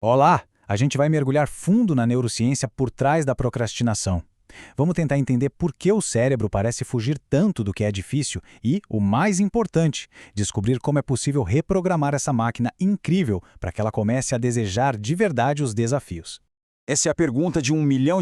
Olá! A gente vai mergulhar fundo na neurociência por trás da procrastinação. Vamos tentar entender por que o cérebro parece fugir tanto do que é difícil e, o mais importante, descobrir como é possível reprogramar essa máquina incrível para que ela comece a desejar de verdade os desafios. Essa é a pergunta de R$ 1 milhão,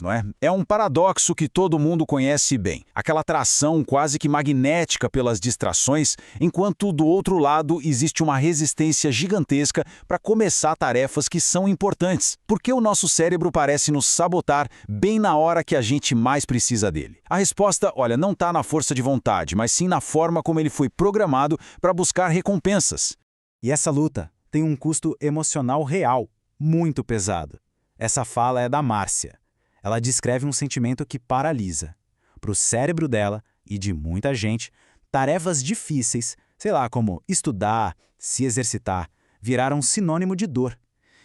não é? É um paradoxo que todo mundo conhece bem. Aquela atração quase que magnética pelas distrações, enquanto do outro lado existe uma resistência gigantesca para começar tarefas que são importantes. Por que o nosso cérebro parece nos sabotar bem na hora que a gente mais precisa dele? A resposta, olha, não está na força de vontade, mas sim na forma como ele foi programado para buscar recompensas. E essa luta tem um custo emocional real, muito pesado. Essa fala é da Márcia. Ela descreve um sentimento que paralisa. Para o cérebro dela e de muita gente, tarefas difíceis, sei lá, como estudar, se exercitar, viraram sinônimo de dor,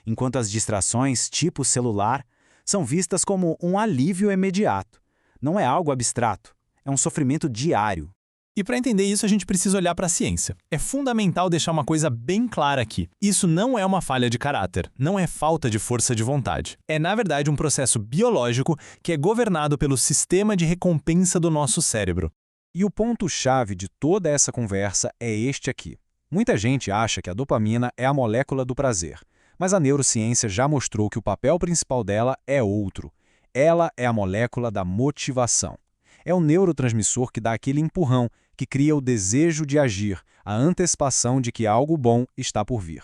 enquanto as distrações, tipo celular, são vistas como um alívio imediato. Não é algo abstrato, é um sofrimento diário. E para entender isso, a gente precisa olhar para a ciência. É fundamental deixar uma coisa bem clara aqui. Isso não é uma falha de caráter, não é falta de força de vontade. É, na verdade, um processo biológico que é governado pelo sistema de recompensa do nosso cérebro. E o ponto-chave de toda essa conversa é este aqui. Muita gente acha que a dopamina é a molécula do prazer, mas a neurociência já mostrou que o papel principal dela é outro. Ela é a molécula da motivação. É o neurotransmissor que dá aquele empurrão, que cria o desejo de agir, a antecipação de que algo bom está por vir.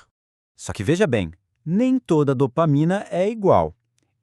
Só que veja bem, nem toda dopamina é igual.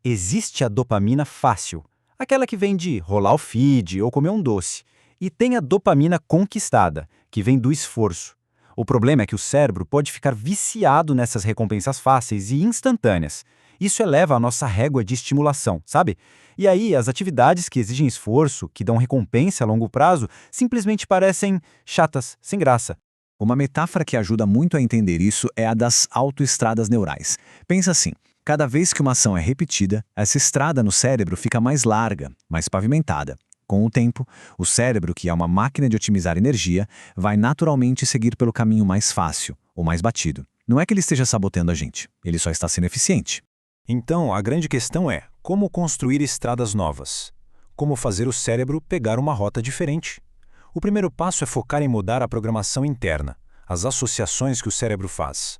Existe a dopamina fácil, aquela que vem de rolar o feed ou comer um doce. E tem a dopamina conquistada, que vem do esforço. O problema é que o cérebro pode ficar viciado nessas recompensas fáceis e instantâneas. Isso eleva a nossa régua de estimulação, sabe? E aí, as atividades que exigem esforço, que dão recompensa a longo prazo, simplesmente parecem chatas, sem graça. Uma metáfora que ajuda muito a entender isso é a das autoestradas neurais. Pensa assim, cada vez que uma ação é repetida, essa estrada no cérebro fica mais larga, mais pavimentada. Com o tempo, o cérebro, que é uma máquina de otimizar energia, vai naturalmente seguir pelo caminho mais fácil, ou mais batido. Não é que ele esteja sabotando a gente, ele só está sendo eficiente. Então, a grande questão é como construir estradas novas? Como fazer o cérebro pegar uma rota diferente? O primeiro passo é focar em mudar a programação interna, as associações que o cérebro faz.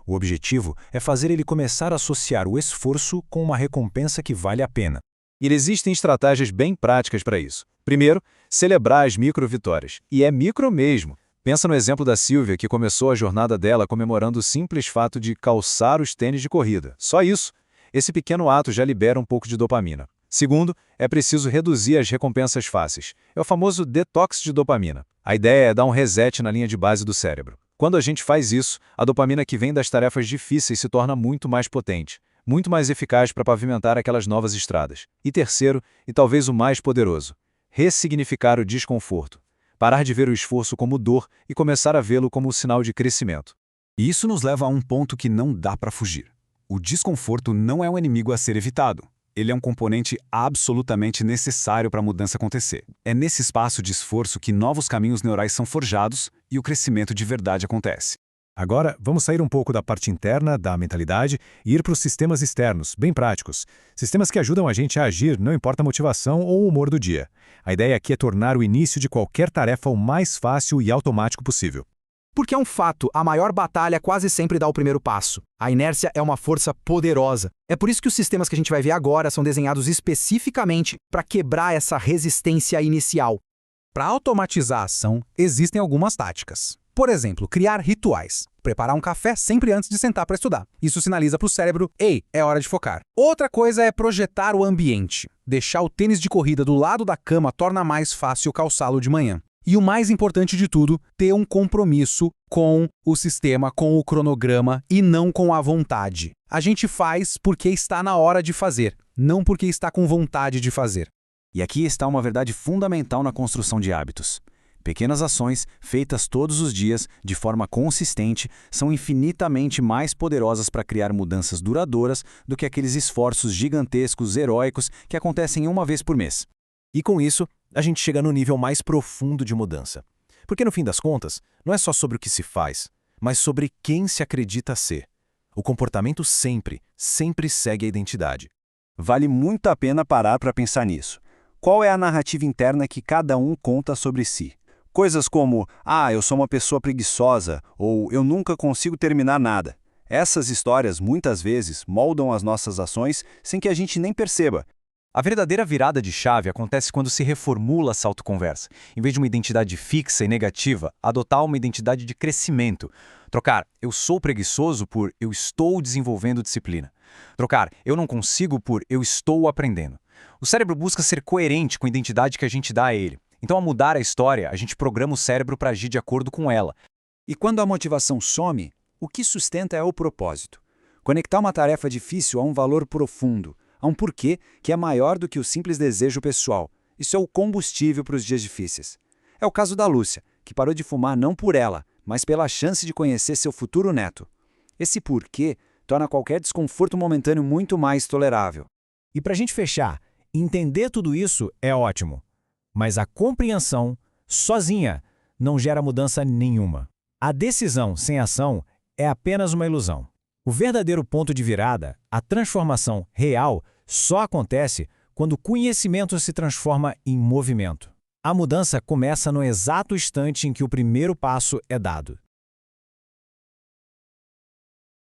O objetivo é fazer ele começar a associar o esforço com uma recompensa que vale a pena. E existem estratégias bem práticas para isso. Primeiro, celebrar as micro-vitórias. E é micro mesmo. Pensa no exemplo da Silvia, que começou a jornada dela comemorando o simples fato de calçar os tênis de corrida. Só isso. Esse pequeno ato já libera um pouco de dopamina. Segundo, é preciso reduzir as recompensas fáceis. É o famoso detox de dopamina. A ideia é dar um reset na linha de base do cérebro. Quando a gente faz isso, a dopamina que vem das tarefas difíceis se torna muito mais potente, muito mais eficaz para pavimentar aquelas novas estradas. E terceiro, e talvez o mais poderoso, ressignificar o desconforto. Parar de ver o esforço como dor e começar a vê-lo como um sinal de crescimento. E isso nos leva a um ponto que não dá para fugir. O desconforto não é um inimigo a ser evitado. Ele é um componente absolutamente necessário para a mudança acontecer. É nesse espaço de esforço que novos caminhos neurais são forjados e o crescimento de verdade acontece. Agora, vamos sair um pouco da parte interna, da mentalidade, e ir para os sistemas externos, bem práticos. Sistemas que ajudam a gente a agir, não importa a motivação ou o humor do dia. A ideia aqui é tornar o início de qualquer tarefa o mais fácil e automático possível. Porque é um fato, a maior batalha quase sempre dá o primeiro passo. A inércia é uma força poderosa. É por isso que os sistemas que a gente vai ver agora são desenhados especificamente para quebrar essa resistência inicial. Para automatizar a ação, existem algumas táticas. Por exemplo, criar rituais. Preparar um café sempre antes de sentar para estudar. Isso sinaliza para o cérebro, ei, é hora de focar. Outra coisa é projetar o ambiente. Deixar o tênis de corrida do lado da cama torna mais fácil calçá-lo de manhã. E o mais importante de tudo, ter um compromisso com o sistema, com o cronograma e não com a vontade. A gente faz porque está na hora de fazer, não porque está com vontade de fazer. E aqui está uma verdade fundamental na construção de hábitos. Pequenas ações, feitas todos os dias, de forma consistente, são infinitamente mais poderosas para criar mudanças duradouras do que aqueles esforços gigantescos, heróicos, que acontecem uma vez por mês. E com isso, a gente chega no nível mais profundo de mudança. Porque no fim das contas, não é só sobre o que se faz, mas sobre quem se acredita ser. O comportamento sempre segue a identidade. Vale muito a pena parar para pensar nisso. Qual é a narrativa interna que cada um conta sobre si? Coisas como, eu sou uma pessoa preguiçosa, ou eu nunca consigo terminar nada. Essas histórias, muitas vezes, moldam as nossas ações sem que a gente nem perceba. A verdadeira virada de chave acontece quando se reformula essa autoconversa. Em vez de uma identidade fixa e negativa, adotar uma identidade de crescimento. Trocar "eu sou preguiçoso" por "eu estou desenvolvendo disciplina". Trocar "eu não consigo" por "eu estou aprendendo". O cérebro busca ser coerente com a identidade que a gente dá a ele. Então, ao mudar a história, a gente programa o cérebro para agir de acordo com ela. E quando a motivação some, o que sustenta é o propósito. Conectar uma tarefa difícil a um valor profundo, a um porquê que é maior do que o simples desejo pessoal. Isso é o combustível para os dias difíceis. É o caso da Lúcia, que parou de fumar não por ela, mas pela chance de conhecer seu futuro neto. Esse porquê torna qualquer desconforto momentâneo muito mais tolerável. E para a gente fechar, entender tudo isso é ótimo. Mas a compreensão, sozinha, não gera mudança nenhuma. A decisão sem ação é apenas uma ilusão. O verdadeiro ponto de virada, a transformação real, só acontece quando o conhecimento se transforma em movimento. A mudança começa no exato instante em que o primeiro passo é dado.